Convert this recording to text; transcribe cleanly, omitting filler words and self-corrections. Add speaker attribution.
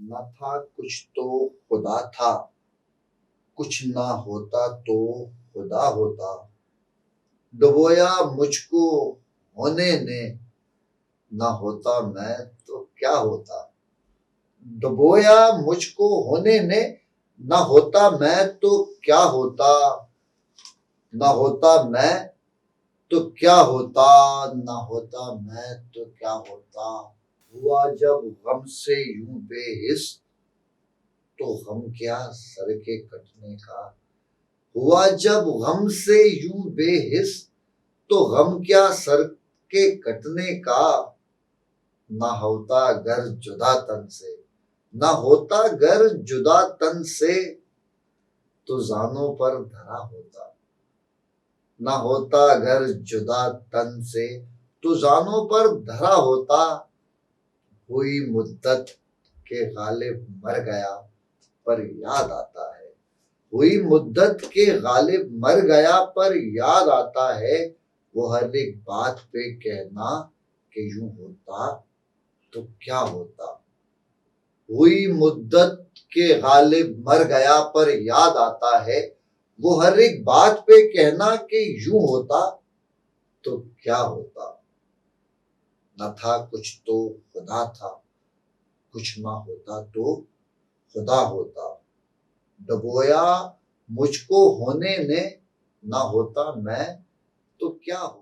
Speaker 1: न था कुछ तो खुदा था, कुछ ना होता तो खुदा होता। डुबोया मुझको होने ने, ना होता मैं तो क्या होता। डुबोया मुझको होने ने, ना होता मैं तो क्या होता। ना होता मैं तो क्या होता, ना होता मैं तो क्या होता। हुआ जब गम से यूं बेहिस, तो गम क्या सर के कटने का। हुआ जब गम से यूं बेहिस, तो गम क्या सर के कटने का। ना होता गर जुदा तन से, ना होता गर जुदा तन से, तो जानों पर धरा होता। ना होता गर जुदा तन से, तो जानों पर धरा होता। हुई मुद्दत के गालिब मर गया, पर याद आता है। हुई मुद्दत के गालिब मर गया, पर याद आता है। वो हर एक बात पे कहना कि यूं होता तो क्या होता। हुई मुद्दत के गालिब मर गया, पर याद आता है। वो हर एक बात पे कहना कि यूं होता तो क्या होता। न था कुछ तो खुदा था, कुछ ना होता तो खुदा होता। डुबोया मुझको होने ने, ना होता मैं तो क्या हो।